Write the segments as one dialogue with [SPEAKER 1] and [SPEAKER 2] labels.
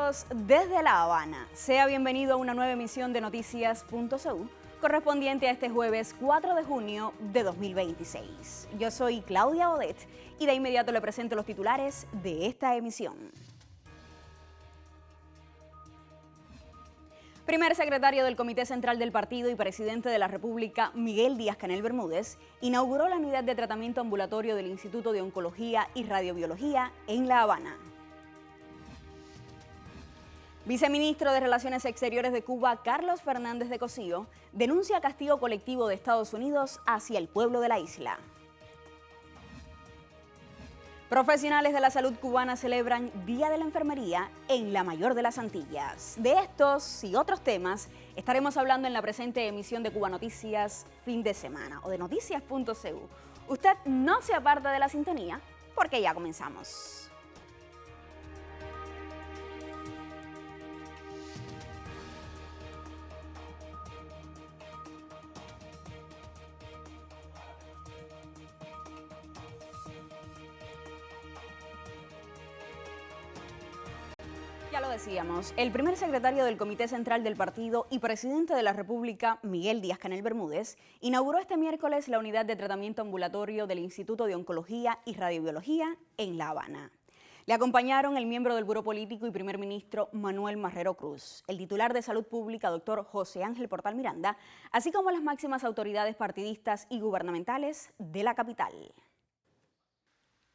[SPEAKER 1] Saludos desde La Habana. Sea bienvenido a una nueva emisión de Noticias.cu, correspondiente a este jueves 4 de junio de 2026. Yo soy Claudia Odet y de inmediato le presento los titulares de esta emisión. Primer secretario del Comité Central del Partido y presidente de la República, Miguel Díaz-Canel Bermúdez, inauguró la unidad de tratamiento ambulatorio del Instituto de Oncología y Radiobiología en La Habana. Viceministro de Relaciones Exteriores de Cuba, Carlos Fernández de Cosío, denuncia castigo colectivo de Estados Unidos hacia el pueblo de la isla. Profesionales de la salud cubana celebran Día de la Enfermería en la mayor de las Antillas. De estos y otros temas estaremos hablando en la presente emisión de Cuba Noticias Fin de Semana o de Noticias.cu. Usted no se aparta de la sintonía porque ya comenzamos. Ya lo decíamos, el primer secretario del Comité Central del Partido y presidente de la República, Miguel Díaz-Canel Bermúdez, inauguró este miércoles la unidad de tratamiento ambulatorio del Instituto de Oncología y Radiobiología en La Habana. Le acompañaron el miembro del Buró Político y primer ministro Manuel Marrero Cruz, el titular de Salud Pública, doctor José Ángel Portal Miranda, así como las máximas autoridades partidistas y gubernamentales de la capital.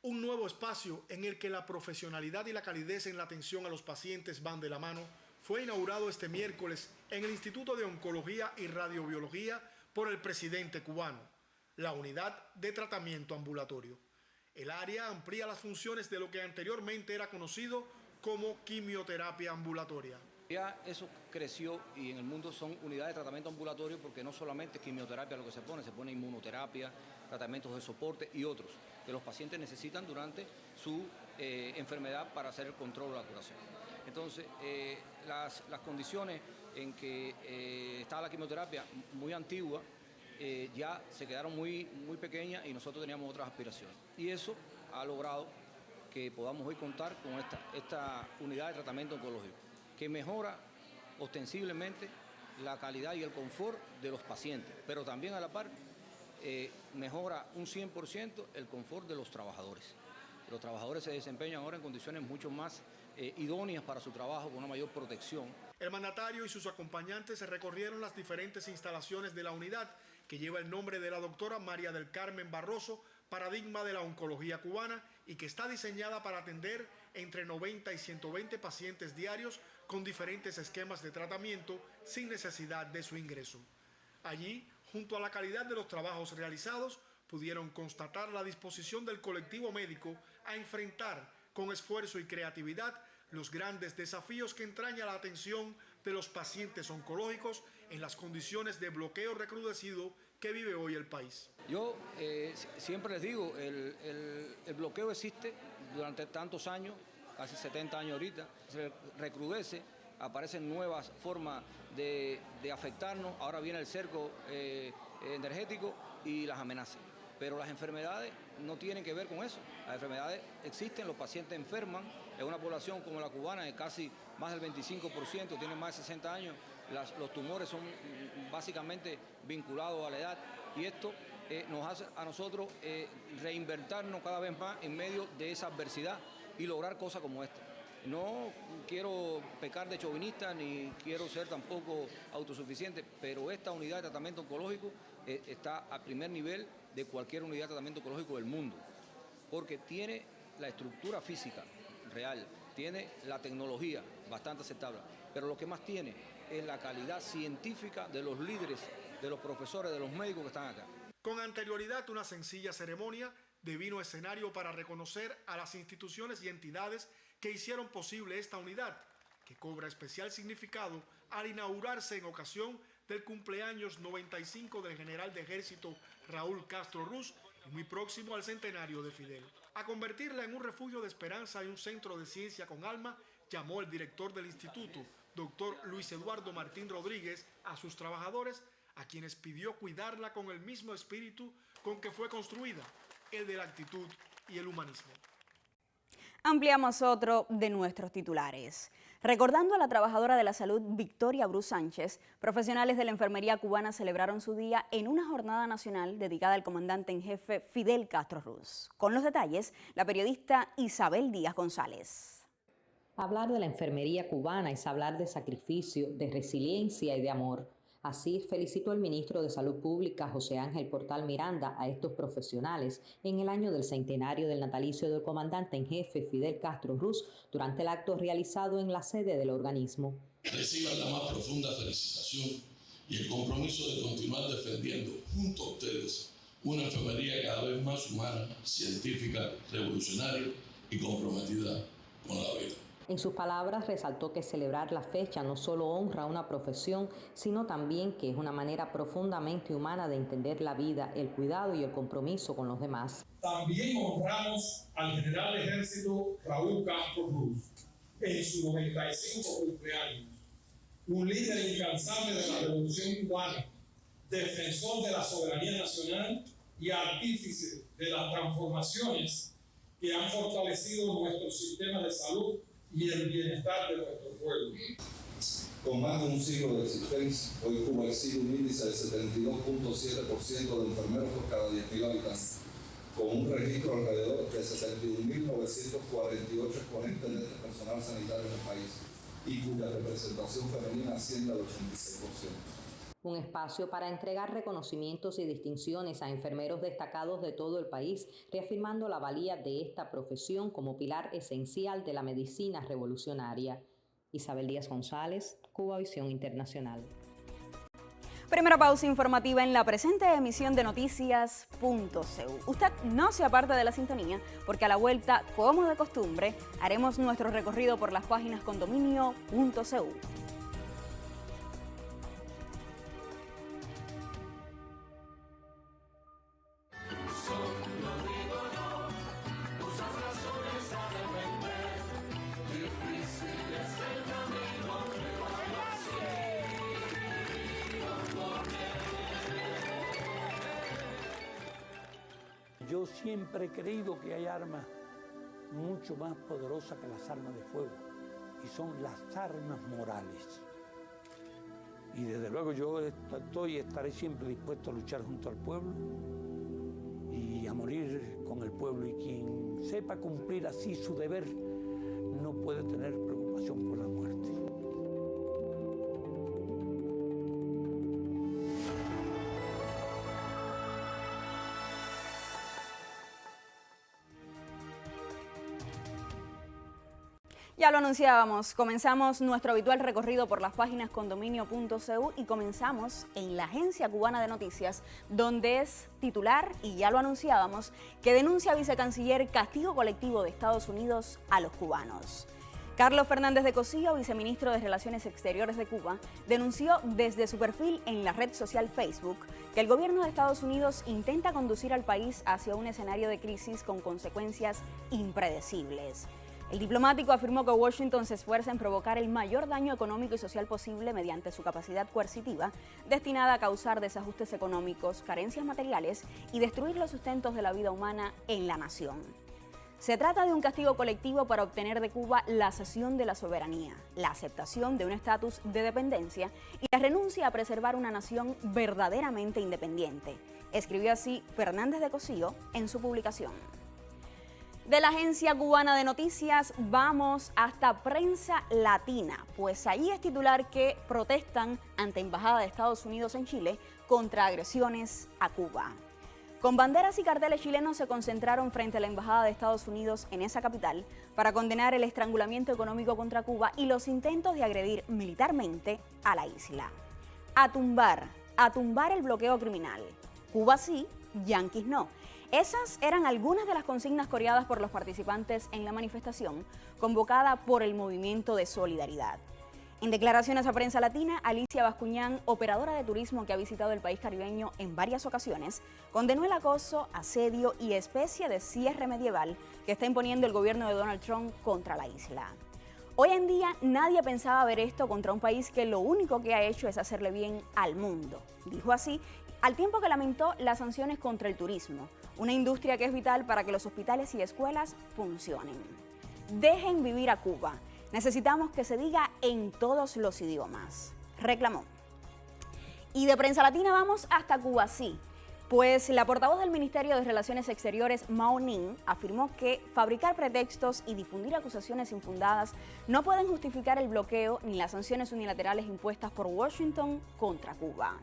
[SPEAKER 2] Un nuevo espacio en el que la profesionalidad y la calidez en la atención a los pacientes van de la mano fue inaugurado este miércoles en el Instituto de Oncología y Radiobiología por el presidente cubano, la unidad de tratamiento ambulatorio. El área amplía las funciones de lo que anteriormente era conocido como quimioterapia ambulatoria.
[SPEAKER 3] Ya eso creció y en el mundo son unidades de tratamiento ambulatorio porque no solamente es quimioterapia lo que se pone inmunoterapia, tratamientos de soporte y otros que los pacientes necesitan durante su enfermedad para hacer el control o la curación. Entonces, las condiciones en que está la quimioterapia muy antigua ya se quedaron muy pequeñas y nosotros teníamos otras aspiraciones. Y eso ha logrado que podamos hoy contar con esta unidad de tratamiento oncológico, que mejora ostensiblemente la calidad y el confort de los pacientes, pero también a la par mejora un 100% el confort de los trabajadores. Los trabajadores se desempeñan ahora en condiciones mucho más idóneas para su trabajo, con una mayor protección.
[SPEAKER 2] El mandatario y sus acompañantes se recorrieron las diferentes instalaciones de la unidad, que lleva el nombre de la doctora María del Carmen Barroso, paradigma de la oncología cubana, y que está diseñada para atender entre 90 y 120 pacientes diarios con diferentes esquemas de tratamiento sin necesidad de su ingreso. Allí, junto a la calidad de los trabajos realizados, pudieron constatar la disposición del colectivo médico a enfrentar con esfuerzo y creatividad los grandes desafíos que entraña la atención de los pacientes oncológicos en las condiciones de bloqueo recrudecido que vive hoy el país.
[SPEAKER 3] Yo siempre les digo, el bloqueo existe durante tantos años, casi 70 años ahorita, se recrudece, aparecen nuevas formas de afectarnos, ahora viene el cerco energético y las amenazas. Pero las enfermedades no tienen que ver con eso. Las enfermedades existen, los pacientes enferman. En una población como la cubana, de casi más del 25%, tienen más de 60 años, los tumores son básicamente vinculados a la edad. Y esto nos hace a nosotros reinventarnos cada vez más en medio de esa adversidad y lograr cosas como esta. No quiero pecar de chauvinista ni quiero ser tampoco autosuficiente, pero esta unidad de tratamiento oncológico está al primer nivel de cualquier unidad de tratamiento oncológico del mundo, porque tiene la estructura física real, tiene la tecnología bastante aceptable, pero lo que más tiene es la calidad científica de los líderes, de los profesores, de los médicos que están acá.
[SPEAKER 2] Con anterioridad, una sencilla ceremonia devino escenario para reconocer a las instituciones y entidades que hicieron posible esta unidad, que cobra especial significado al inaugurarse en ocasión del cumpleaños 95 del general de ejército Raúl Castro Ruz y muy próximo al centenario de Fidel. A convertirla en un refugio de esperanza y un centro de ciencia con alma, llamó el director del instituto, doctor Luis Eduardo Martín Rodríguez, a sus trabajadores, a quienes pidió cuidarla con el mismo espíritu con que fue construida, el de la actitud y el humanismo.
[SPEAKER 1] Ampliamos otro de nuestros titulares. Recordando a la trabajadora de la salud Victoria Bru Sánchez, profesionales de la enfermería cubana celebraron su día en una jornada nacional dedicada al comandante en jefe Fidel Castro Ruz. Con los detalles, la periodista Isabel Díaz González.
[SPEAKER 4] Hablar de la enfermería cubana es hablar de sacrificio, de resiliencia y de amor. Así felicitó el ministro de Salud Pública, José Ángel Portal Miranda, a estos profesionales en el año del centenario del natalicio del comandante en jefe Fidel Castro Ruz durante el acto realizado en la sede del organismo.
[SPEAKER 5] Reciban la más profunda felicitación y el compromiso de continuar defendiendo junto a ustedes una enfermería cada vez más humana, científica, revolucionaria y comprometida con la vida.
[SPEAKER 4] En sus palabras resaltó que celebrar la fecha no solo honra una profesión, sino también que es una manera profundamente humana de entender la vida, el cuidado y el compromiso con los demás.
[SPEAKER 6] También honramos al general de ejército Raúl Castro Ruz en su 95 cumpleaños, un líder incansable de la revolución cubana, defensor de la soberanía nacional y artífice de las transformaciones que han fortalecido nuestro sistema de salud y el bienestar de nuestro pueblo.
[SPEAKER 7] Con más de un siglo de existencia, hoy Cuba exhibe un índice de 72.7% de enfermeros por cada 10.000 habitantes, con un registro alrededor de 71.948 exponentes de este personal sanitario en el país, y cuya representación femenina asciende al 86%.
[SPEAKER 4] Un espacio para entregar reconocimientos y distinciones a enfermeros destacados de todo el país, reafirmando la valía de esta profesión como pilar esencial de la medicina revolucionaria. Isabel Díaz González, Cubavisión Internacional.
[SPEAKER 1] Primera pausa informativa en la presente emisión de Noticias.cu. Usted no se aparte de la sintonía porque a la vuelta, como de costumbre, haremos nuestro recorrido por las páginas condominio.cu.
[SPEAKER 8] Yo siempre he creído que hay armas mucho más poderosas que las armas de fuego, y son las armas morales. Y desde luego yo estaré siempre dispuesto a luchar junto al pueblo y a morir con el pueblo. Y quien sepa cumplir así su deber no puede tener preocupación por la muerte.
[SPEAKER 1] Ya lo anunciábamos, comenzamos nuestro habitual recorrido por las páginas condominio.cu y comenzamos en la Agencia Cubana de Noticias, donde es titular, y ya lo anunciábamos, que denuncia vicecanciller castigo colectivo de Estados Unidos a los cubanos. Carlos Fernández de Cosío, viceministro de Relaciones Exteriores de Cuba, denunció desde su perfil en la red social Facebook que el gobierno de Estados Unidos intenta conducir al país hacia un escenario de crisis con consecuencias impredecibles. El diplomático afirmó que Washington se esfuerza en provocar el mayor daño económico y social posible mediante su capacidad coercitiva, destinada a causar desajustes económicos, carencias materiales y destruir los sustentos de la vida humana en la nación. Se trata de un castigo colectivo para obtener de Cuba la cesión de la soberanía, la aceptación de un estatus de dependencia y la renuncia a preservar una nación verdaderamente independiente, escribió así Fernández de Cosío en su publicación. De la Agencia Cubana de Noticias vamos hasta Prensa Latina, pues allí es titular que protestan ante Embajada de Estados Unidos en Chile contra agresiones a Cuba. Con banderas y carteles chilenos se concentraron frente a la Embajada de Estados Unidos en esa capital para condenar el estrangulamiento económico contra Cuba y los intentos de agredir militarmente a la isla. A tumbar el bloqueo criminal. Cuba sí, yanquis no. Esas eran algunas de las consignas coreadas por los participantes en la manifestación convocada por el Movimiento de Solidaridad. En declaraciones a Prensa Latina, Alicia Bascuñán, operadora de turismo que ha visitado el país caribeño en varias ocasiones, condenó el acoso, asedio y especie de cierre medieval que está imponiendo el gobierno de Donald Trump contra la isla. Hoy en día nadie pensaba ver esto contra un país que lo único que ha hecho es hacerle bien al mundo, dijo así, al tiempo que lamentó las sanciones contra el turismo, una industria que es vital para que los hospitales y escuelas funcionen. Dejen vivir a Cuba. Necesitamos que se diga en todos los idiomas, reclamó. Y de Prensa Latina vamos hasta Cuba, sí. Pues la portavoz del Ministerio de Relaciones Exteriores, Mao Ning, afirmó que fabricar pretextos y difundir acusaciones infundadas no pueden justificar el bloqueo ni las sanciones unilaterales impuestas por Washington contra Cuba.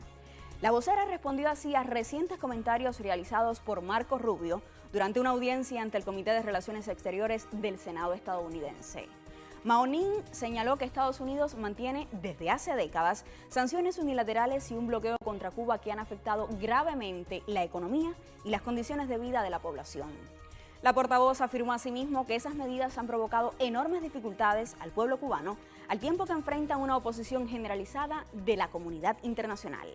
[SPEAKER 1] La vocera respondió así a recientes comentarios realizados por Marco Rubio durante una audiencia ante el Comité de Relaciones Exteriores del Senado estadounidense. Mao Ning señaló que Estados Unidos mantiene desde hace décadas sanciones unilaterales y un bloqueo contra Cuba que han afectado gravemente la economía y las condiciones de vida de la población. La portavoz afirmó asimismo que esas medidas han provocado enormes dificultades al pueblo cubano, al tiempo que enfrentan una oposición generalizada de la comunidad internacional.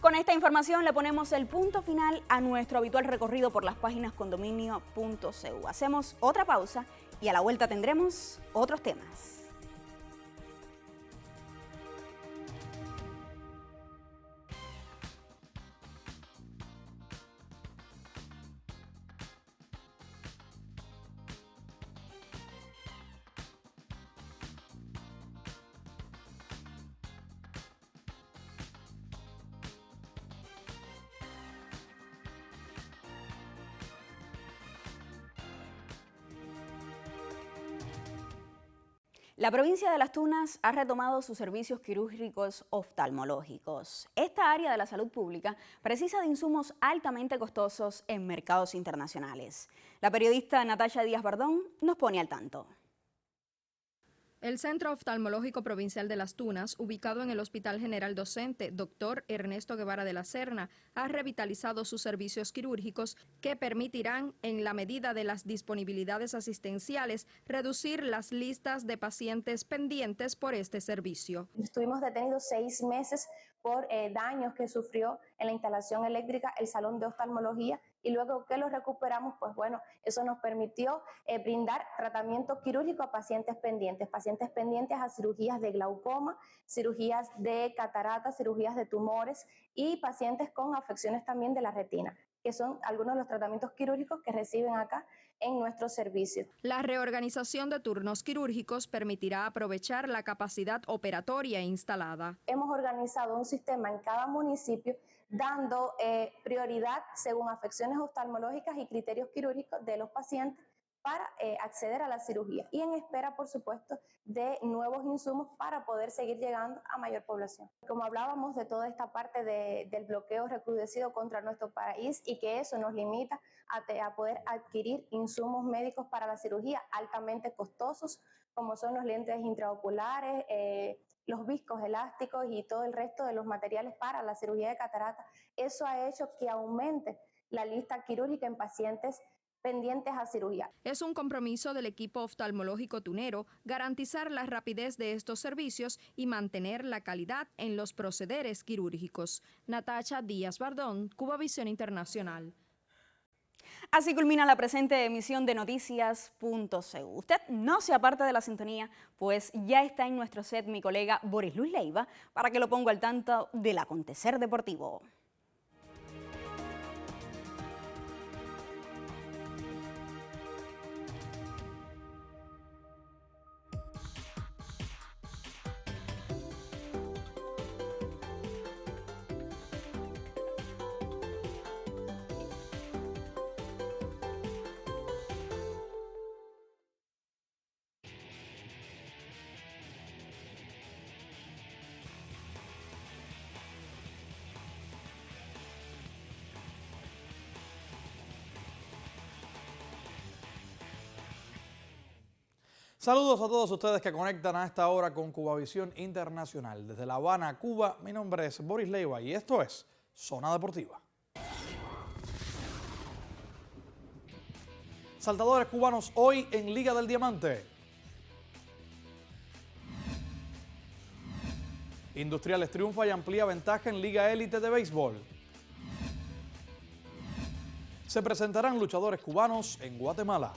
[SPEAKER 1] Con esta información le ponemos el punto final a nuestro habitual recorrido por las páginas condominio.cu. Hacemos otra pausa y a la vuelta tendremos otros temas. La provincia de Las Tunas ha retomado sus servicios quirúrgicos oftalmológicos. Esta área de la salud pública precisa de insumos altamente costosos en mercados internacionales. La periodista Natacha Díaz Bardón nos pone al tanto.
[SPEAKER 9] El Centro Oftalmológico Provincial de Las Tunas, ubicado en el Hospital General Docente Dr. Ernesto Guevara de la Serna, ha revitalizado sus servicios quirúrgicos que permitirán, en la medida de las disponibilidades asistenciales, reducir las listas de pacientes pendientes por este servicio.
[SPEAKER 10] Estuvimos detenidos 6 meses por daños que sufrió en la instalación eléctrica el salón de oftalmología, y luego que lo recuperamos, pues bueno, eso nos permitió brindar tratamiento quirúrgico a pacientes pendientes a cirugías de glaucoma, cirugías de cataratas, cirugías de tumores y pacientes con afecciones también de la retina, que son algunos de los tratamientos quirúrgicos que reciben acá en nuestro servicio.
[SPEAKER 9] La reorganización de turnos quirúrgicos permitirá aprovechar la capacidad operatoria instalada.
[SPEAKER 10] Hemos organizado un sistema en cada municipio dando prioridad según afecciones oftalmológicas y criterios quirúrgicos de los pacientes para acceder a la cirugía y en espera, por supuesto, de nuevos insumos para poder seguir llegando a mayor población. Como hablábamos de toda esta parte del bloqueo recrudecido contra nuestro país y que eso nos limita a poder adquirir insumos médicos para la cirugía altamente costosos, como son los lentes intraoculares, los viscos elásticos y todo el resto de los materiales para la cirugía de catarata. Eso ha hecho que aumente la lista quirúrgica en pacientes pendientes a cirugía.
[SPEAKER 9] Es un compromiso del equipo oftalmológico tunero garantizar la rapidez de estos servicios y mantener la calidad en los procederes quirúrgicos. Natacha Díaz Bardón, Cubavisión Internacional.
[SPEAKER 1] Así culmina la presente emisión de Noticias.cu. Usted no se aparte de la sintonía, pues ya está en nuestro set mi colega Boris Luis Leiva para que lo ponga al tanto del acontecer deportivo.
[SPEAKER 11] Saludos a todos ustedes que conectan a esta hora con Cubavisión Internacional. Desde La Habana, Cuba, mi nombre es Boris Leiva y esto es Zona Deportiva. Saltadores cubanos hoy en Liga del Diamante. Industriales triunfa y amplía ventaja en Liga Élite de Béisbol. Se presentarán luchadores cubanos en Guatemala.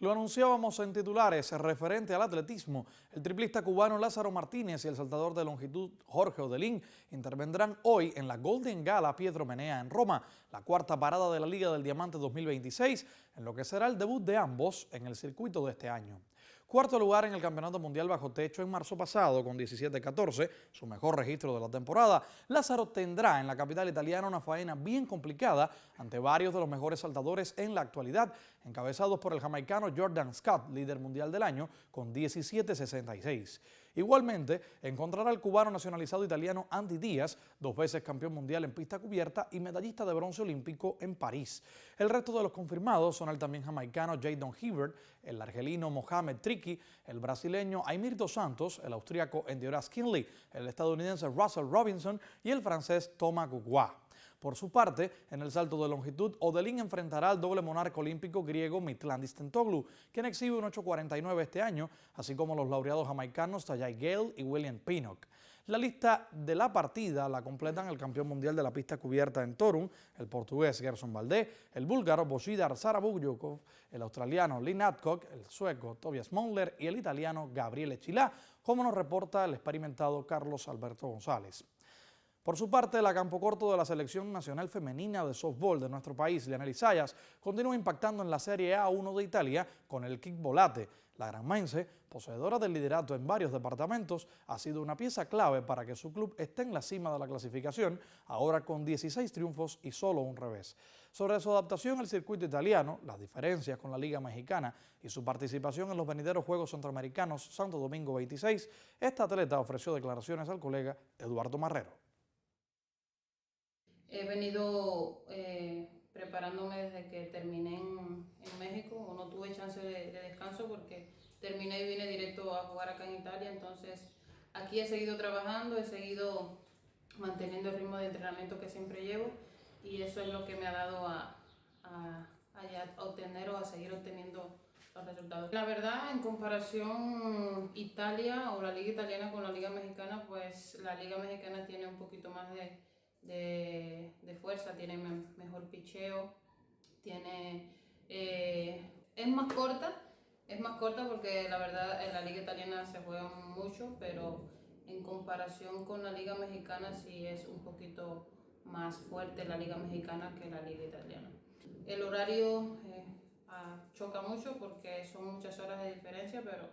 [SPEAKER 11] Lo anunciábamos en titulares referente al atletismo. El triplista cubano Lázaro Martínez y el saltador de longitud Jorge Odelín intervendrán hoy en la Golden Gala Pietro Menea en Roma, la cuarta parada de la Liga del Diamante 2026, en lo que será el debut de ambos en el circuito de este año. Cuarto lugar en el Campeonato Mundial Bajo Techo en marzo pasado con 17-14, su mejor registro de la temporada. Lázaro tendrá en la capital italiana una faena bien complicada ante varios de los mejores saltadores en la actualidad, encabezados por el jamaicano Jordan Scott, líder mundial del año, con 17.66. Igualmente, encontrará al cubano nacionalizado italiano Andy Díaz, 2 veces campeón mundial en pista cubierta y medallista de bronce olímpico en París. El resto de los confirmados son el también jamaicano Jadon Hibbert, el argelino Mohamed Tricky, el brasileño Aymir Dos Santos, el austríaco Endioras Kinley, el estadounidense Russell Robinson y el francés Thomas Gougois. Por su parte, en el salto de longitud, Odelín enfrentará al doble monarca olímpico griego Mitlandis Tentoglu, quien exhibe un 8.49 este año, así como los laureados jamaicanos Tajay Gale y William Pinnock. La lista de la partida la completan el campeón mundial de la pista cubierta en Torun, el portugués Gerson Valdé, el búlgaro Božidar Sarabuljukov, el australiano Lynn Adcock, el sueco Tobias Mondler y el italiano Gabriele Chilá, como nos reporta el experimentado Carlos Alberto González. Por su parte, la campo corto de la Selección Nacional Femenina de Softball de nuestro país, Lianely Zayas, continúa impactando en la Serie A1 de Italia con el kickvolate. La granmense, poseedora del liderato en varios departamentos, ha sido una pieza clave para que su club esté en la cima de la clasificación, ahora con 16 triunfos y solo un revés. Sobre su adaptación al circuito italiano, las diferencias con la Liga Mexicana y su participación en los venideros Juegos Centroamericanos Santo Domingo 26, esta atleta ofreció declaraciones al colega Eduardo Marrero.
[SPEAKER 12] He venido preparándome desde que terminé en México, no tuve chance de descanso porque terminé y vine directo a jugar acá en Italia, entonces aquí he seguido trabajando, he seguido manteniendo el ritmo de entrenamiento que siempre llevo y eso es lo que me ha dado a obtener o a seguir obteniendo los resultados. La verdad, en comparación Italia o la liga italiana con la liga mexicana, pues la liga mexicana tiene un poquito más de fuerza, tiene mejor picheo, es más corta porque la verdad en la liga italiana se juega mucho, pero en comparación con la liga mexicana sí es un poquito más fuerte la liga mexicana que la liga italiana. El horario choca mucho porque son muchas horas de diferencia, pero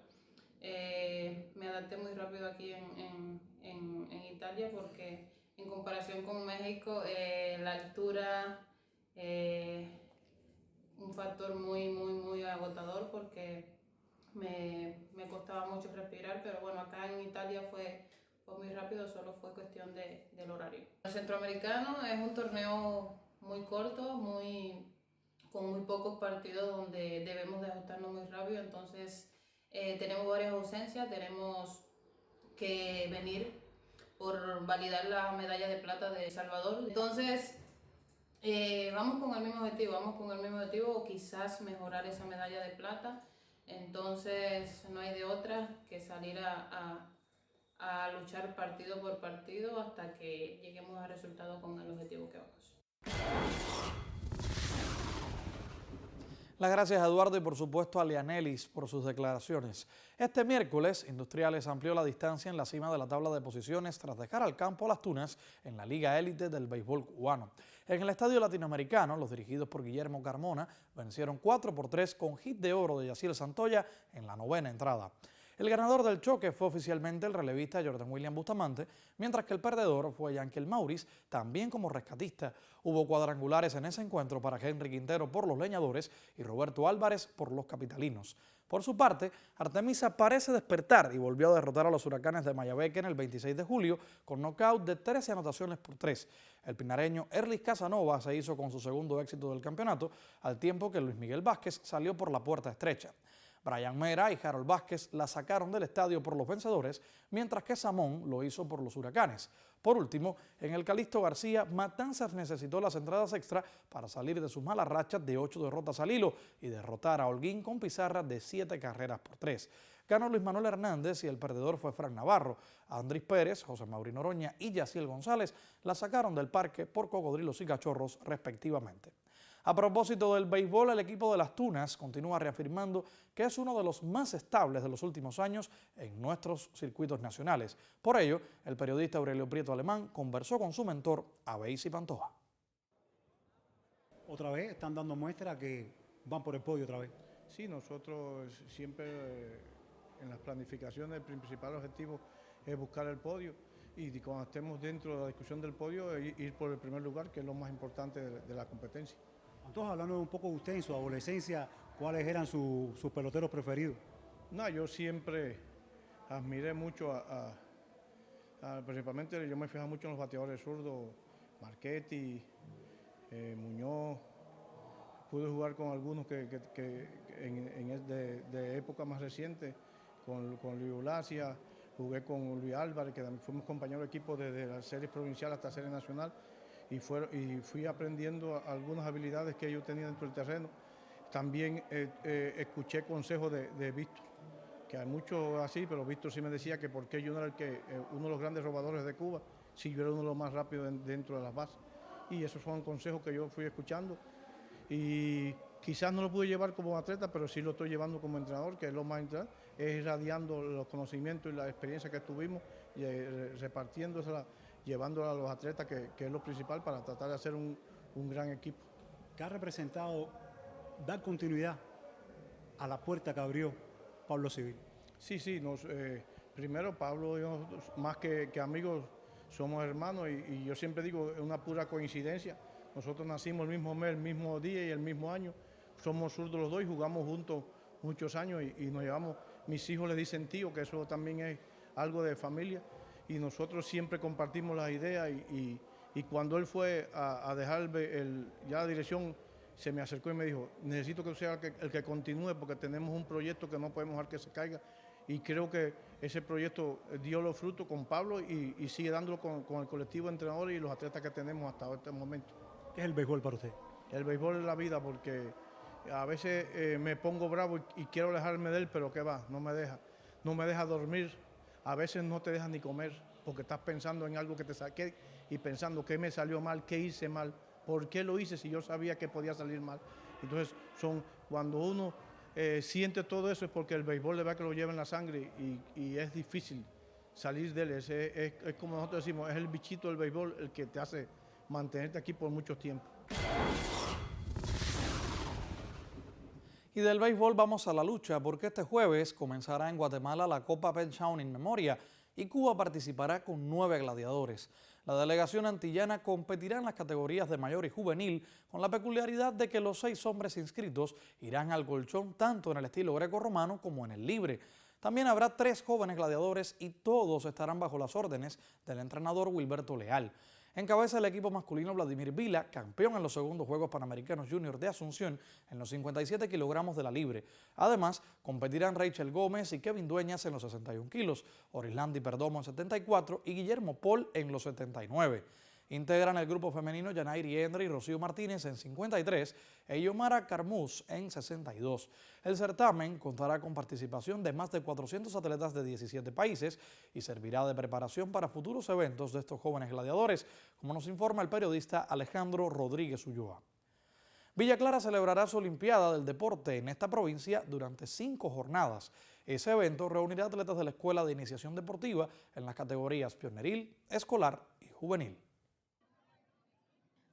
[SPEAKER 12] me adapté muy rápido aquí en Italia porque en comparación con México, la altura, un factor muy agotador porque me costaba mucho respirar, pero bueno, acá en Italia fue muy rápido, solo fue cuestión del horario. El centroamericano es un torneo muy corto, con muy pocos partidos donde debemos de ajustarnos muy rápido, entonces tenemos varias ausencias, tenemos que venir por validar la medalla de plata de El Salvador. Entonces, vamos con el mismo objetivo o quizás mejorar esa medalla de plata. Entonces, no hay de otra que salir a luchar partido por partido hasta que lleguemos al resultado con el objetivo que vamos.
[SPEAKER 11] Las gracias a Eduardo y por supuesto a Lianely por sus declaraciones. Este miércoles, Industriales amplió la distancia en la cima de la tabla de posiciones tras dejar al campo a las Tunas en la Liga Élite del béisbol cubano. En el Estadio Latinoamericano, los dirigidos por Guillermo Carmona vencieron 4-3 con hit de oro de Yaciel Santoya en la 9ª entrada. El ganador del choque fue oficialmente el relevista Jordan William Bustamante, mientras que el perdedor fue Yankel Maurice, también como rescatista. Hubo cuadrangulares en ese encuentro para Henry Quintero por los Leñadores y Roberto Álvarez por los Capitalinos. Por su parte, Artemisa parece despertar y volvió a derrotar a los Huracanes de Mayabeque en el 26 de julio con nocaut de 13 anotaciones por 3. El pinareño Erlis Casanova se hizo con su segundo éxito del campeonato, al tiempo que Luis Miguel Vázquez salió por la puerta estrecha. Brian Mera y Harold Vázquez la sacaron del estadio por los vencedores, mientras que Samón lo hizo por los Huracanes. Por último, en el Calixto García, Matanzas necesitó las entradas extra para salir de sus malas rachas de 8 derrotas al hilo y derrotar a Holguín con pizarra de 7 carreras por 3. Ganó Luis Manuel Hernández y el perdedor fue Frank Navarro. A Andrés Pérez, José Mauri Noroña y Yaciel González la sacaron del parque por cocodrilos y cachorros respectivamente. A propósito del béisbol, el equipo de Las Tunas continúa reafirmando que es uno de los más estables de los últimos años en nuestros circuitos nacionales. Por ello, el periodista Aurelio Prieto Alemán conversó con su mentor, Abeisi Pantoja.
[SPEAKER 13] Otra vez están dando muestra que van por el podio otra vez.
[SPEAKER 14] Sí, nosotros siempre en las planificaciones el principal objetivo es buscar el podio y cuando estemos dentro de la discusión del podio ir por el primer lugar, que es lo más importante de la competencia.
[SPEAKER 13] Entonces, hablando un poco de usted en su adolescencia, ¿cuáles eran sus peloteros preferidos?
[SPEAKER 14] No, yo siempre admiré mucho principalmente yo me fijaba mucho en los bateadores zurdos, Marchetti, Muñoz. Pude jugar con algunos de época más reciente, con Luis Ulacia, jugué con Luis Álvarez, que fuimos compañeros de equipo desde la serie provincial hasta la serie nacional, y fui aprendiendo algunas habilidades que ellos tenían dentro del terreno. También escuché consejos de Víctor, que hay muchos así, pero Víctor sí me decía que por qué yo no era uno de los grandes robadores de Cuba, si yo era uno de los más rápidos dentro de las bases. Y esos son consejos que yo fui escuchando. Y quizás no lo pude llevar como atleta, pero sí lo estoy llevando como entrenador, que es lo más importante, es irradiando los conocimientos y la experiencia que tuvimos, y repartiéndosela, llevándola a los atletas, que es lo principal para tratar de hacer un gran equipo.
[SPEAKER 13] ¿Qué ha representado dar continuidad a la puerta que abrió Pablo Civil?
[SPEAKER 14] Sí, primero Pablo y yo, más que amigos, somos hermanos y yo siempre digo, es una pura coincidencia. Nosotros nacimos el mismo mes, el mismo día y el mismo año. Somos zurdos los dos y jugamos juntos muchos años y nos llevamos. Mis hijos le dicen tío, que eso también es algo de familia. Y nosotros siempre compartimos las ideas y cuando él fue a dejar ya la dirección, se me acercó y me dijo, necesito que tú seas el que continúe porque tenemos un proyecto que no podemos dejar que se caiga. Y creo que ese proyecto dio los frutos con Pablo y sigue dándolo con el colectivo de entrenadores y los atletas que tenemos hasta este momento.
[SPEAKER 13] ¿Qué es el béisbol para usted?
[SPEAKER 14] El béisbol es la vida, porque a veces me pongo bravo y quiero alejarme de él, pero ¿qué va? No me deja dormir, a veces no te deja ni comer, porque estás pensando en algo que te saqué y pensando qué me salió mal, qué hice mal, por qué lo hice si yo sabía que podía salir mal. Entonces, cuando uno siente todo eso es porque el béisbol de verdad que lo lleva en la sangre y es difícil salir de él. Es como nosotros decimos, es el bichito del béisbol el que te hace mantenerte aquí por mucho tiempo.
[SPEAKER 11] Y del béisbol vamos a la lucha, porque este jueves comenzará en Guatemala la Copa Pet Sound in Memoria y Cuba participará con 9 gladiadores. La delegación antillana competirá en las categorías de mayor y juvenil, con la peculiaridad de que los 6 hombres inscritos irán al colchón tanto en el estilo greco-romano como en el libre. También habrá 3 jóvenes gladiadores y todos estarán bajo las órdenes del entrenador Wilberto Leal. Encabeza el equipo masculino Vladimir Vila, campeón en los segundos Juegos Panamericanos Junior de Asunción en los 57 kilogramos de la libre. Además, competirán Rachel Gómez y Kevin Dueñas en los 61 kilos, Orislandi Perdomo en 74 y Guillermo Paul en los 79. Integran el grupo femenino Yanairi Endre y Rocío Martínez en 53 e Yomara Carmuz en 62. El certamen contará con participación de más de 400 atletas de 17 países y servirá de preparación para futuros eventos de estos jóvenes gladiadores, como nos informa el periodista Alejandro Rodríguez Ulloa. Villa Clara celebrará su Olimpiada del Deporte en esta provincia durante 5 jornadas. Ese evento reunirá atletas de la Escuela de Iniciación Deportiva en las categorías pioneril, escolar y juvenil.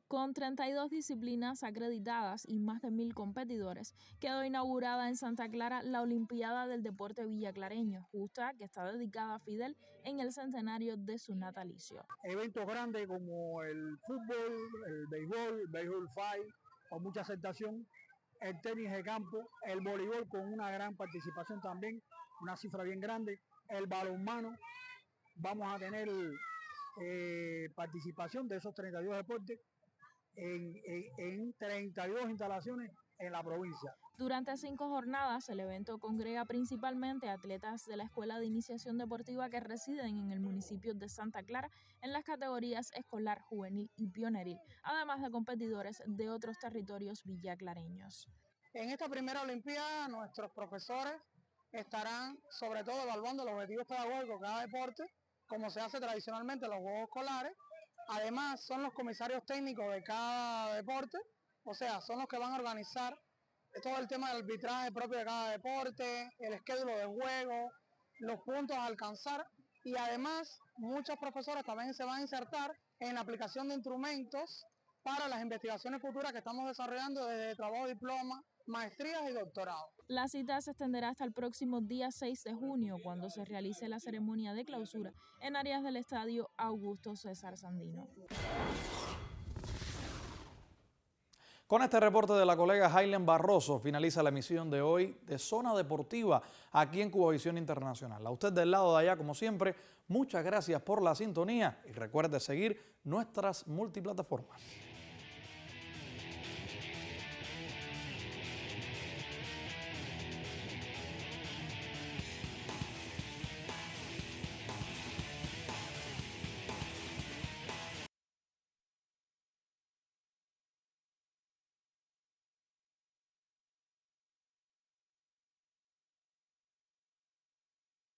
[SPEAKER 15] Con 32 disciplinas acreditadas y más de 1000 competidores, quedó inaugurada en Santa Clara la Olimpiada del Deporte villaclareño, justa que está dedicada a Fidel en el centenario de su natalicio.
[SPEAKER 16] Eventos grandes como el fútbol, el béisbol 5, con mucha aceptación, el tenis de campo, el voleibol con una gran participación también, una cifra bien grande, el balonmano, vamos a tener participación de esos 32 deportes, en 32 instalaciones en la provincia.
[SPEAKER 15] Durante 5 jornadas, el evento congrega principalmente a atletas de la Escuela de Iniciación Deportiva que residen en el municipio de Santa Clara en las categorías escolar, juvenil y pioneril, además de competidores de otros territorios villaclareños.
[SPEAKER 16] En esta primera Olimpiada, nuestros profesores estarán sobre todo evaluando los objetivos pedagógicos de cada deporte, como se hace tradicionalmente en los Juegos Escolares. Además, son los comisarios técnicos de cada deporte
[SPEAKER 17] o sea, son los que van a organizar todo el tema del arbitraje propio de cada deporte, el esquema de juego, los puntos a alcanzar, y además muchos profesores también se van a insertar en la aplicación de instrumentos para las investigaciones futuras que estamos desarrollando desde trabajo, diploma, maestrías y doctorado.
[SPEAKER 15] La cita se extenderá hasta el próximo día 6 de junio, cuando se realice la ceremonia de clausura en áreas del estadio Augusto César Sandino.
[SPEAKER 11] Con este reporte de la colega Hailen Barroso finaliza la emisión de hoy de Zona Deportiva aquí en Cubavisión Internacional. A usted del lado de allá, como siempre, muchas gracias por la sintonía y recuerde seguir nuestras multiplataformas.